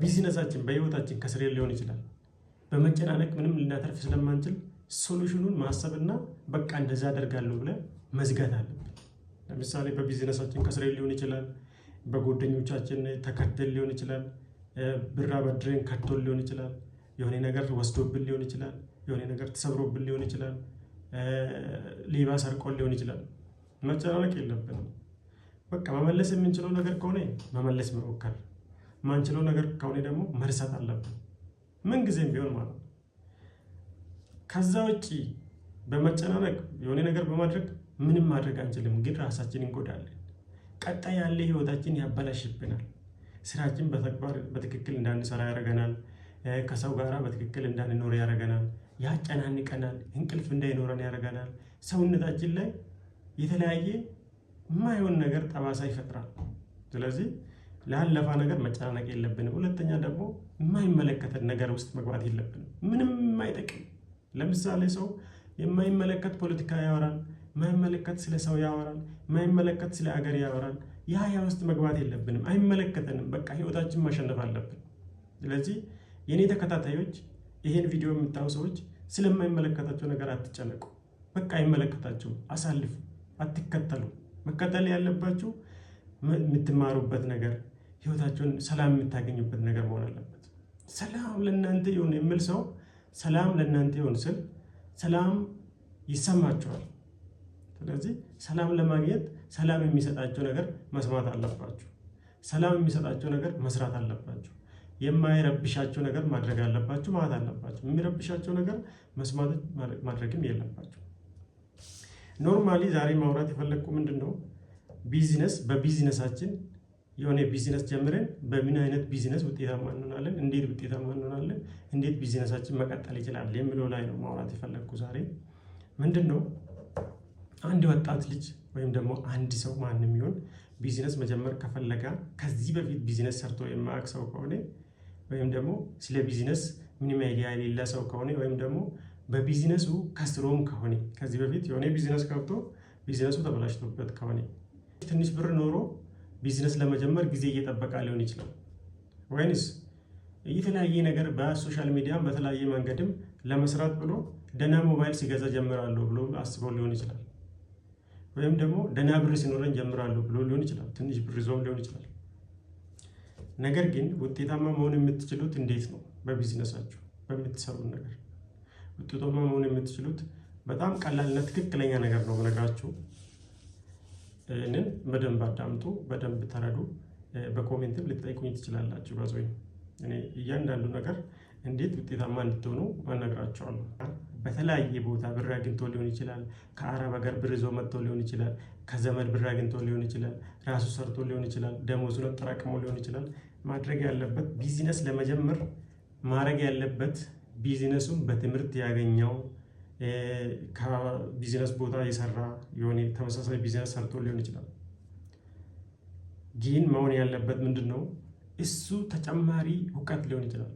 በቢዝነሳችን በህይወታችን ከስሬ ሊሆን ይችላል። በመጨናነቅ ምንም ልናተርፍ ስለማንችል ሶሉሽኑን ማሰብና በቃ እንደዛ አደርጋለሁ ብለን መዝጋት አለብን። ለምሳሌ በቢዝነሳችን ከስሬ ሊሆን ይችላል። በጓደኞቻችን ተከተል ሊሆን ይችላል። ብር አበድረን ከቶል ሊሆን ይችላል። የሆነ ነገር ወስዶብን ሊሆን ይችላል። የሆነ ነገር ተሰብሮብን ሊሆን ይችላል። ሌባ ሰርቆን ሊሆን ይችላል። መጨናነቅ የለብንም። በቃ መመለስ የምንችለው ነገር ከሆነ መመለስ መሞከር፣ ማንችለው ነገር ከሆነ ደግሞ መርሳት አለብን፣ ምን ጊዜም ቢሆን ማለት ነው። ከዛ ውጪ በመጨናነቅ የሆነ ነገር በማድረግ ምንም ማድረግ አንችልም፣ ግን ራሳችንን እንጎዳለን። ቀጣይ ያለ ህይወታችን ያበላሽብናል። ስራችን በተግባር በትክክል እንዳንሰራ ያደርገናል። ከሰው ጋራ በትክክል እንዳንኖር ያደርገናል። ያጨናንቀናል። እንቅልፍ እንዳይኖረን ያደርገናል። ሰውነታችን ላይ የተለያየ የማይሆን ነገር ጠባሳ ይፈጥራል። ስለዚህ ላለፋ ነገር መጨናነቅ የለብንም። ሁለተኛ ደግሞ የማይመለከተን ነገር ውስጥ መግባት የለብንም። ምንም የማይጠቅም ለምሳሌ ሰው የማይመለከት ፖለቲካ ያወራል፣ የማይመለከት ስለ ሰው ያወራል፣ የማይመለከት ስለ አገር ያወራል። ያ ውስጥ መግባት የለብንም። አይመለከተንም። በቃ ህይወታችን ማሸነፍ አለብን። ስለዚህ የኔ ተከታታዮች ይሄን ቪዲዮ የምታዩ ሰዎች ስለማይመለከታቸው ነገር አትጨነቁ። በቃ አይመለከታችሁም። አሳልፉ፣ አትከተሉ። መከተል ያለባችሁ የምትማሩበት ነገር፣ ህይወታችሁን ሰላም የምታገኙበት ነገር መሆን አለበት። ሰላም ለእናንተ ይሁን የሚል ሰው ሰላም ለእናንተ ይሁን ስል ሰላም ይሰማችኋል። ስለዚህ ሰላም ለማግኘት ሰላም የሚሰጣቸው ነገር መስማት አለባችሁ። ሰላም የሚሰጣቸው ነገር መስራት አለባችሁ። የማይረብሻቸው ነገር ማድረግ አለባችሁ ማለት አለባችሁ። የሚረብሻቸው ነገር መስማት ማድረግም የለባችሁ። ኖርማሊ ዛሬ ማውራት የፈለግኩ ምንድነው ቢዝነስ በቢዝነሳችን የሆነ ቢዝነስ ጀምረን በምን አይነት ቢዝነስ ውጤታማ እንሆናለን፣ እንዴት ውጤታማ እንሆናለን፣ እንዴት ቢዝነሳችን መቀጠል ይችላል የሚለው ላይ ነው ማውራት የፈለግኩ ዛሬ። ምንድነው አንድ ወጣት ልጅ ወይም ደግሞ አንድ ሰው ማንም ይሁን ቢዝነስ መጀመር ከፈለገ ከዚህ በፊት ቢዝነስ ሰርቶ የማያውቅ ሰው ከሆነ ወይም ደግሞ ስለ ቢዝነስ ምንም አይዲያ የሌለ ሰው ከሆነ ወይም ደግሞ በቢዝነሱ ከስሮም ከሆነ ከዚህ በፊት የሆነ ቢዝነስ ከብቶ ቢዝነሱ ተበላሽቶበት ከሆነ ትንሽ ብር ኖሮ ቢዝነስ ለመጀመር ጊዜ እየጠበቀ ሊሆን ይችላል። ወይንስ የተለያየ ነገር በሶሻል ሚዲያ በተለያየ መንገድም ለመስራት ብሎ ደህና ሞባይል ሲገዛ ጀምራለሁ ብሎ አስበው ሊሆን ይችላል። ወይም ደግሞ ደህና ብር ሲኖረን ጀምራለሁ ብሎ ሊሆን ይችላል። ትንሽ ብር ይዞም ሊሆን ይችላል። ነገር ግን ውጤታማ መሆን የምትችሉት እንዴት ነው? በቢዝነሳችሁ በምትሰሩት ነገር ውጤታማ መሆን የምትችሉት በጣም ቀላልና ትክክለኛ ነገር ነው የምነግራችሁ። ይህንን በደንብ አዳምጡ፣ በደንብ ተረዱ። በኮሜንትም ልትጠይቁኝ ትችላላችሁ። ባዞኝ እኔ እያንዳንዱ ነገር እንዴት ውጤታማ እንድትሆኑ አነግራችኋለሁ። በተለያየ ቦታ ብር አግኝቶ ሊሆን ይችላል። ከአረብ ሀገር ብር ይዞ መጥቶ ሊሆን ይችላል። ከዘመድ ብር አግኝቶ ሊሆን ይችላል። ራሱ ሰርቶ ሊሆን ይችላል። ደሞዙን አጠራቅሞ ሊሆን ይችላል። ማድረግ ያለበት ቢዝነስ ለመጀመር ማድረግ ያለበት ቢዝነሱን በትምህርት ያገኘው ከቢዝነስ ቦታ የሰራ የሆነ ተመሳሳይ ቢዝነስ ሰርቶ ሊሆን ይችላል። ግን መሆን ያለበት ምንድነው? እሱ ተጨማሪ እውቀት ሊሆን ይችላል።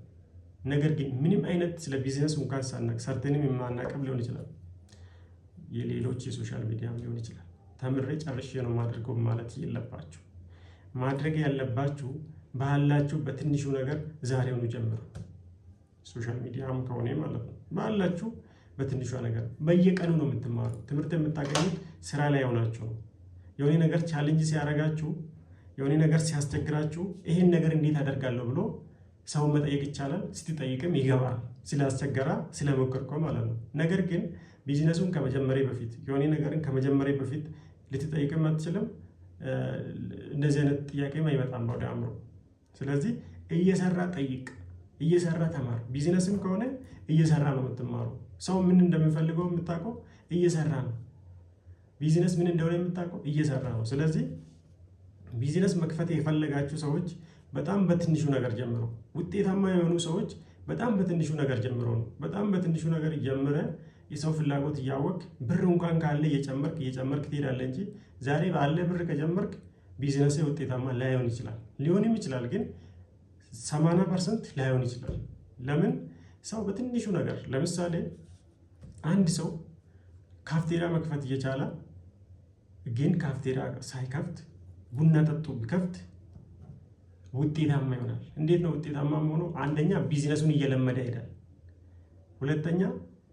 ነገር ግን ምንም አይነት ስለ ቢዝነስ እንኳን ሳናቅ ሰርተንም የማናቀም ሊሆን ይችላል። የሌሎች የሶሻል ሚዲያም ሊሆን ይችላል። ተምሬ ጨርሼ ነው ማድረገው ማለት የለባችሁ። ማድረግ ያለባችሁ ባላችሁ በትንሹ ነገር ዛሬውኑ ጀምሩ። ሶሻል ሚዲያም ከሆነ ማለት ነው። ባላችሁ በትንሿ ነገር በየቀኑ ነው የምትማሩ። ትምህርት የምታገኙት ስራ ላይ ሆናችሁ ነው። የሆነ ነገር ቻሌንጅ ሲያደርጋችሁ፣ የሆነ ነገር ሲያስቸግራችሁ ይሄን ነገር እንዴት አደርጋለሁ ብሎ ሰው መጠየቅ ይቻላል። ስትጠይቅም ይገባል፣ ስላስቸገራ ስለሞከርከው ማለት ነው። ነገር ግን ቢዝነሱን ከመጀመሪያ በፊት የሆነ ነገርን ከመጀመሪያ በፊት ልትጠይቅም አትችልም። እንደዚህ አይነት ጥያቄም አይመጣም ወደ አእምሮ። ስለዚህ እየሰራ ጠይቅ፣ እየሰራ ተማር። ቢዝነስም ከሆነ እየሰራ ነው የምትማሩ። ሰው ምን እንደሚፈልገው የምታውቀው እየሰራ ነው። ቢዝነስ ምን እንደሆነ የምታውቀው እየሰራ ነው። ስለዚህ ቢዝነስ መክፈት የፈለጋችሁ ሰዎች በጣም በትንሹ ነገር ጀምሮ፣ ውጤታማ የሆኑ ሰዎች በጣም በትንሹ ነገር ጀምሮ ነው። በጣም በትንሹ ነገር ጀምረ የሰው ፍላጎት እያወቅ ብር እንኳን ካለ እየጨመርክ ትሄዳለህ እንጂ ዛሬ ባለ ብር ከጀመርክ ቢዝነስ ውጤታማ ላይሆን ይችላል። ሊሆንም ይችላል ግን 80% ላይሆን ይችላል። ለምን? ሰው በትንሹ ነገር ለምሳሌ አንድ ሰው ካፍቴሪያ መክፈት እየቻለ ግን ካፍቴሪያ ሳይከፍት ቡና ጠጡ ቢከፍት ውጤታማ ይሆናል። እንዴት ነው ውጤታማ ሆነው? አንደኛ ቢዝነሱን እየለመደ ይሄዳል። ሁለተኛ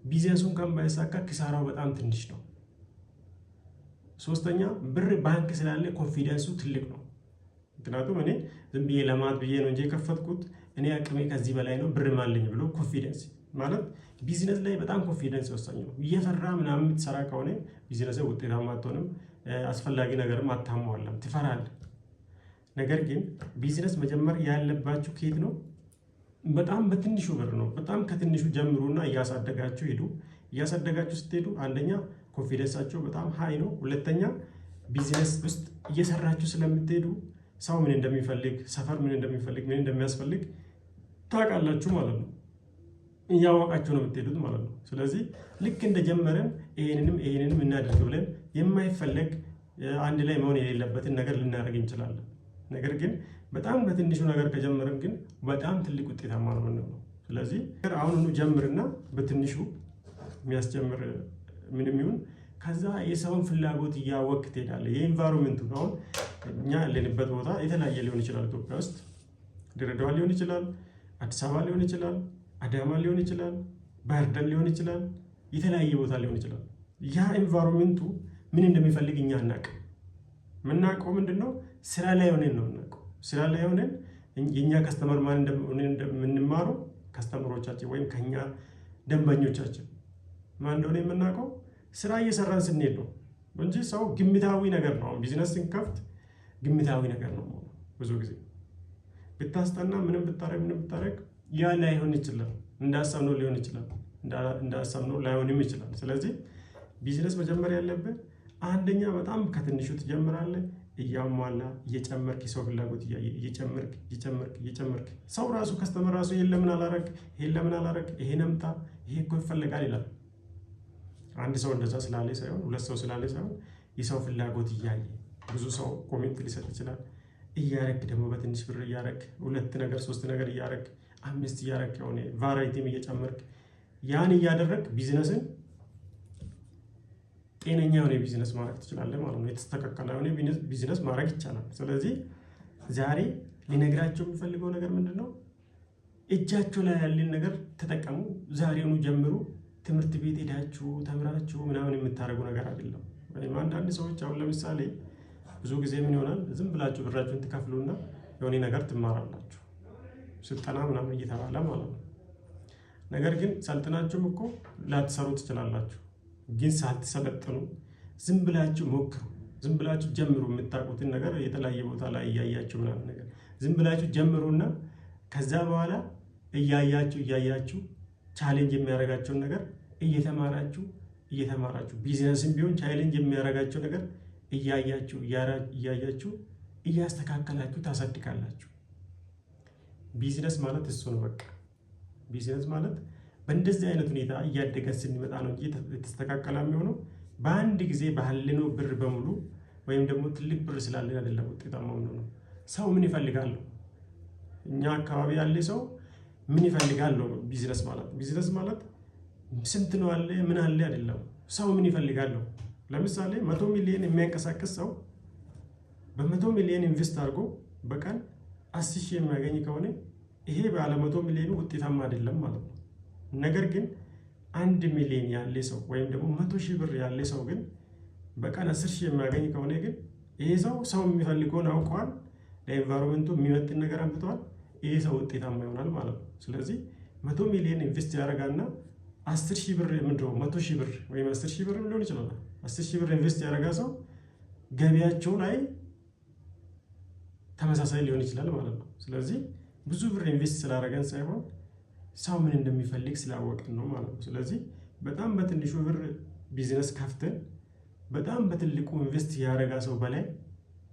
ቢዝነሱን ባይሳካ ኪሳራው በጣም ትንሽ ነው። ሶስተኛ ብር ባንክ ስላለ ኮንፊደንሱ ትልቅ ነው። ምክንያቱም እኔ ዝም ብዬ ለማት ብዬ ነው እንጂ የከፈትኩት እኔ አቅሜ ከዚህ በላይ ነው ብርም አለኝ ብሎ ኮንፊደንስ ማለት ቢዝነስ ላይ በጣም ኮንፊደንስ ወሳኝ ነው። እየፈራ ምናምን የምትሰራ ከሆነ ቢዝነስ ውጤታማ አትሆንም። አስፈላጊ ነገርም አታሟላም፣ ትፈራለህ። ነገር ግን ቢዝነስ መጀመር ያለባችሁ ከየት ነው? በጣም በትንሹ ብር ነው። በጣም ከትንሹ ጀምሩና እያሳደጋችሁ ሄዱ። እያሳደጋችሁ ስትሄዱ አንደኛ ኮንፊደንሳቸው በጣም ሃይ ነው። ሁለተኛ ቢዝነስ ውስጥ እየሰራችሁ ስለምትሄዱ ሰው ምን እንደሚፈልግ፣ ሰፈር ምን እንደሚፈልግ፣ ምን እንደሚያስፈልግ ታውቃላችሁ ማለት ነው። እያወቃችሁ ነው የምትሄዱት ማለት ነው። ስለዚህ ልክ እንደጀመረን ይሄንንም እናደርግ ብለን የማይፈለግ አንድ ላይ መሆን የሌለበትን ነገር ልናደርግ እንችላለን። ነገር ግን በጣም በትንሹ ነገር ከጀመረን ግን በጣም ትልቅ ውጤታማ ነው የምንሆነው። ስለዚህ አሁኑኑ ጀምርና በትንሹ የሚያስጀምር ምንም ይሁን ከዛ የሰውን ፍላጎት እያወቅህ ትሄዳለህ። የኢንቫይሮንመንቱ አሁን እኛ ያለንበት ቦታ የተለያየ ሊሆን ይችላል። ኢትዮጵያ ውስጥ ድሬዳዋ ሊሆን ይችላል፣ አዲስ አበባ ሊሆን ይችላል፣ አዳማ ሊሆን ይችላል፣ ባህር ዳር ሊሆን ይችላል፣ የተለያየ ቦታ ሊሆን ይችላል። ያ ኢንቫይሮንመንቱ ምን እንደሚፈልግ እኛ አናውቅም። የምናውቀው ምንድነው? ስራ ላይ ሆነን ነው የምናውቀው። ስራ ላይ ሆነን የኛ ከስተመር ማን እንደምንማረው ከስተመሮቻችን ወይም ከኛ ደንበኞቻችን ማን እንደሆነ የምናውቀው ስራ እየሰራን ስንሄድ ነው እንጂ ሰው ግምታዊ ነገር ነው። ቢዝነስ ስንከፍት ግምታዊ ነገር ነው። ብዙ ጊዜ ብታስጠና ምንም ብታረግ ያ ላይሆን ይችላል። እንዳሰብነው ሊሆን ይችላል፣ እንዳሰብነው ላይሆንም ይችላል። ስለዚህ ቢዝነስ መጀመሪያ ያለብን አንደኛ በጣም ከትንሹ ትጀምራለህ። እያሟላ እየጨመርክ የሰው ፍላጎት እየጨመርክ ሰው ራሱ ከስተመር ራሱ ይሄን ለምን አላረግ ይሄን አምጣ ይሄ እኮ ይፈልጋል ይላል። አንድ ሰው እንደዛ ስላለ ሳይሆን ሁለት ሰው ስላለ ሳይሆን የሰው ፍላጎት እያየ ብዙ ሰው ኮሜንት ሊሰጥ ይችላል። እያረክ ደግሞ በትንሽ ብር እያረክ 2 ነገር 3 ነገር እያረክ 5 እያረክ የሆነ ቫራይቲም እየጨመርክ ያን እያደረግ ቢዝነስን ጤነኛ የሆነ ቢዝነስ ማድረግ ትችላለህ ማለት ነው። የተስተካከለ የሆነ ቢዝነስ ማድረግ ይቻላል። ስለዚህ ዛሬ ሊነግራቸው የሚፈልገው ነገር ምንድነው? እጃቸው ላይ ያለን ነገር ተጠቀሙ። ዛሬውኑ ጀምሩ። ትምህርት ቤት ሄዳችሁ ተምራችሁ ምናምን የምታደርጉ ነገር አይደለም። ወይም አንዳንድ ሰዎች አሁን ለምሳሌ ብዙ ጊዜ ምን ይሆናል? ዝም ብላችሁ ብራችሁን ትከፍሉና የሆነ ነገር ትማራላችሁ፣ ስልጠና ምናምን እየተባለ ማለት ነው። ነገር ግን ሰልጥናችሁም እኮ ላትሰሩ ትችላላችሁ። ግን ሳትሰለጥኑ ዝም ብላችሁ ሞክሩ፣ ዝም ብላችሁ ጀምሩ። የምታውቁትን ነገር የተለያየ ቦታ ላይ እያያችሁ ምናምን ነገር ዝም ብላችሁ ጀምሩና ከዛ በኋላ እያያችሁ ቻሌንጅ የሚያደርጋቸውን ነገር እየተማራችሁ ቢዝነስም ቢሆን ቻሌንጅ የሚያደርጋቸው ነገር እያያችሁ እያስተካከላችሁ ታሳድጋላችሁ። ቢዝነስ ማለት እሱ ነው። በቃ ቢዝነስ ማለት በእንደዚህ አይነት ሁኔታ እያደገ ስንመጣ ነው እንጂ የተስተካከለ የሚሆነው በአንድ ጊዜ ባለነው ብር በሙሉ ወይም ደግሞ ትልቅ ብር ስላለን አይደለም ውጤታማ ነው። ሰው ምን ይፈልጋል? እኛ አካባቢ ያለ ሰው ምን ይፈልጋል ነው ቢዝነስ ማለት ስንት ነው አለ ምን አለ አይደለም። ሰው ምን ይፈልጋል ነው። ለምሳሌ 100 ሚሊዮን የሚያንቀሳቅስ ሰው በ100 ሚሊዮን ኢንቨስት አድርጎ በቀን 10 ሺህ የሚያገኝ ከሆነ ይሄ ባለ 100 ሚሊዮኑ ውጤታማ አይደለም ማለት ነው። ነገር ግን 1 ሚሊዮን ያለ ሰው ወይም ደግሞ 100 ሺህ ብር ያለ ሰው ግን በቀን 10 ሺህ የሚያገኝ ከሆነ ግን ይሄ ሰው የሚፈልገውን አውቀዋል፣ ለኤንቫይሮንመንቱ የሚመጥን ነገር አምጥተዋል። ይሄ ሰው ውጤታማ ይሆናል ማለት ነው። ስለዚህ 100 ሚሊዮን ኢንቨስት ያደርጋና 10 ሺህ ብር 100 ሺህ ብር ወይም 10 ሺህ ብር ሊሆን ይችላል። 10 ሺህ ብር ኢንቨስት ያደርጋ ሰው ገቢያቸው ላይ ተመሳሳይ ሊሆን ይችላል ማለት ነው። ስለዚህ ብዙ ብር ኢንቨስት ስላደረገን ሳይሆን ሰው ምን እንደሚፈልግ ስላወቅን ነው ማለት ነው። ስለዚህ በጣም በትንሹ ብር ቢዝነስ ከፍተን በጣም በትልቁ ኢንቨስት ያደረጋ ሰው በላይ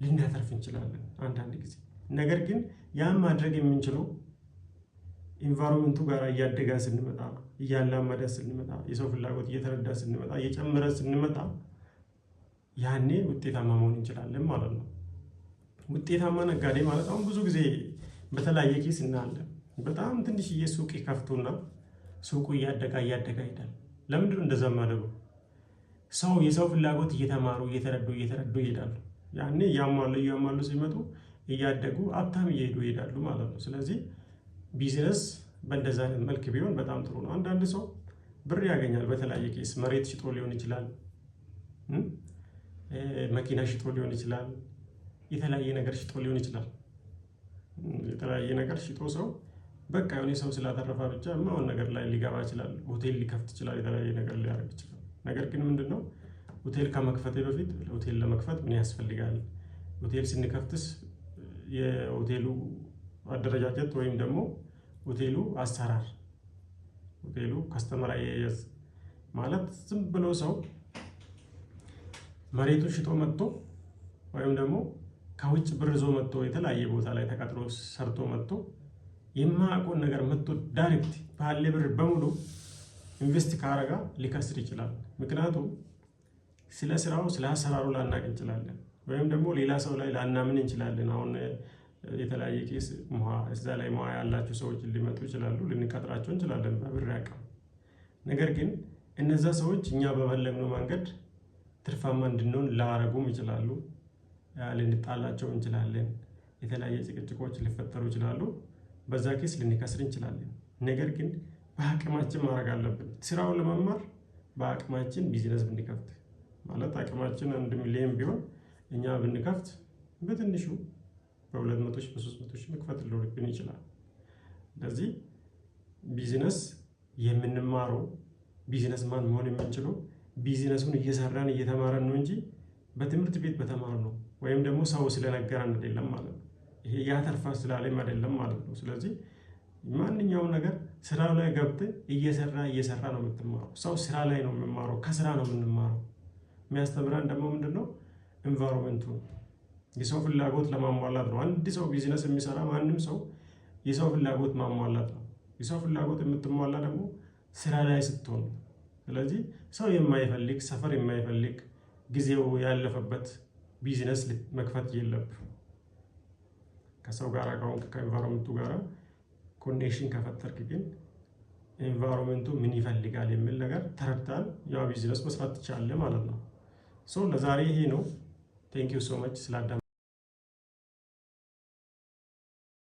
ልናተርፍ እንችላለን አንዳንድ ጊዜ። ነገር ግን ያን ማድረግ የምንችለው ኢንቫይሮንመንቱ ጋር እያደገ ስንመጣ፣ እያላመደ ስንመጣ፣ የሰው ፍላጎት እየተረዳ ስንመጣ፣ እየጨመረ ስንመጣ ያኔ ውጤታማ መሆን እንችላለን ማለት ነው። ውጤታማ ነጋዴ ማለት አሁን ብዙ ጊዜ በተለያየ ኬስ እናያለን። በጣም ትንሽዬ ሱቅ ይከፍቱና ሱቁ እያደገ ይሄዳል። ለምንድነው እንደዛ ማድረጉ? የሰው ፍላጎት እየተማሩ እየተረዱ ይሄዳሉ። ያኔ እያሟሉ ሲመጡ እያደጉ ሀብታም እየሄዱ ይሄዳሉ ማለት ነው። ስለዚህ ቢዝነስ በእንደዛ አይነት መልክ ቢሆን በጣም ጥሩ ነው። አንዳንድ ሰው ብር ያገኛል በተለያየ ኬስ፣ መሬት ሽጦ ሊሆን ይችላል፣ መኪና ሽጦ ሊሆን ይችላል፣ የተለያየ ነገር ሽጦ ሊሆን ይችላል። የተለያየ ነገር ሽጦ ሰው በቃ የሆነ ሰው ስላተረፋ ብቻ የማይሆን ነገር ላይ ሊገባ ይችላል። ሆቴል ሊከፍት ይችላል፣ የተለያየ ነገር ሊያደርግ ይችላል። ነገር ግን ምንድነው ሆቴል ከመክፈቴ በፊት ሆቴል ለመክፈት ምን ያስፈልጋል? ሆቴል ስንከፍትስ የሆቴሉ አደረጃጀት ወይም ደግሞ ሆቴሉ አሰራር፣ ሆቴሉ ከስተመር አያያዝ ማለት ዝም ብሎ ሰው መሬቱን ሽጦ መጥቶ ወይም ደግሞ ከውጭ ብር ይዞ መጥቶ የተለያየ ቦታ ላይ ተቀጥሮ ሰርቶ መጥቶ የማያውቀውን ነገር መጥቶ ዳይሬክት ባለ ብር በሙሉ ኢንቨስት ካረጋ ሊከስር ይችላል። ምክንያቱም ስለ ስራው ስለ አሰራሩ ላናቅ እንችላለን፣ ወይም ደግሞ ሌላ ሰው ላይ ላናምን እንችላለን። አሁን የተለያየ ኬስ እዛ ላይ ሙያ ያላቸው ሰዎች ሊመጡ ይችላሉ፣ ልንቀጥራቸው እንችላለን በብር አቅም። ነገር ግን እነዛ ሰዎች እኛ በፈለግነው መንገድ ትርፋማ እንድንሆን ላያረጉም ይችላሉ፣ ልንጣላቸው እንችላለን፣ የተለያየ ጭቅጭቆች ሊፈጠሩ ይችላሉ። በዛ ኬስ ልንከስር እንችላለን። ነገር ግን በአቅማችን ማድረግ አለብን። ስራውን ለመማር በአቅማችን ቢዝነስ ብንከፍት ማለት አቅማችን 1 ሚሊዮን ቢሆን እኛ ብንከፍት በትንሹ በ200 ሺህ በ300 ሺህ መክፈት ሊኖርብን ይችላል። ስለዚህ ቢዝነስ የምንማረው ቢዝነስ ማን መሆን የምንችለው ቢዝነሱን እየሰራን እየተማረን ነው እንጂ በትምህርት ቤት በተማር ነው ወይም ደግሞ ሰው ስለነገረን አይደለም ማለት ነው። ይሄ ያተርፋ ስላለኝ አይደለም ማለት ነው። ስለዚህ ማንኛውም ነገር ስራው ላይ ገብተህ እየሰራ ነው የምትማረው። ሰው ስራ ላይ ነው የሚማረው፣ ከስራ ነው የምንማረው። የሚያስተምረን ደግሞ ምንድነው? ኤንቫይሮንመንቱ የሰው ፍላጎት ለማሟላት ነው። አንድ ሰው ቢዝነስ የሚሰራ ማንም ሰው የሰው ፍላጎት ማሟላት ነው። የሰው ፍላጎት የምትሟላ ደግሞ ስራ ላይ ስትሆን ነው። ስለዚህ ሰው የማይፈልግ ሰፈር የማይፈልግ ጊዜው ያለፈበት ቢዝነስ መክፈት የለብህ። ከሰው ጋር ከኤንቫይሮንመንቱ ጋር ኮኔክሽን ከፈጠርክ ግን ኤንቫይሮንመንቱ ምን ይፈልጋል የሚል ነገር ተረድተሃል፣ ያው ቢዝነስ መስራት ትችላለህ ማለት ነው። ሶ ለዛሬ ይሄ ነው። ቴንክ ዩ ሶ ማች ስላዳመጣችሁ።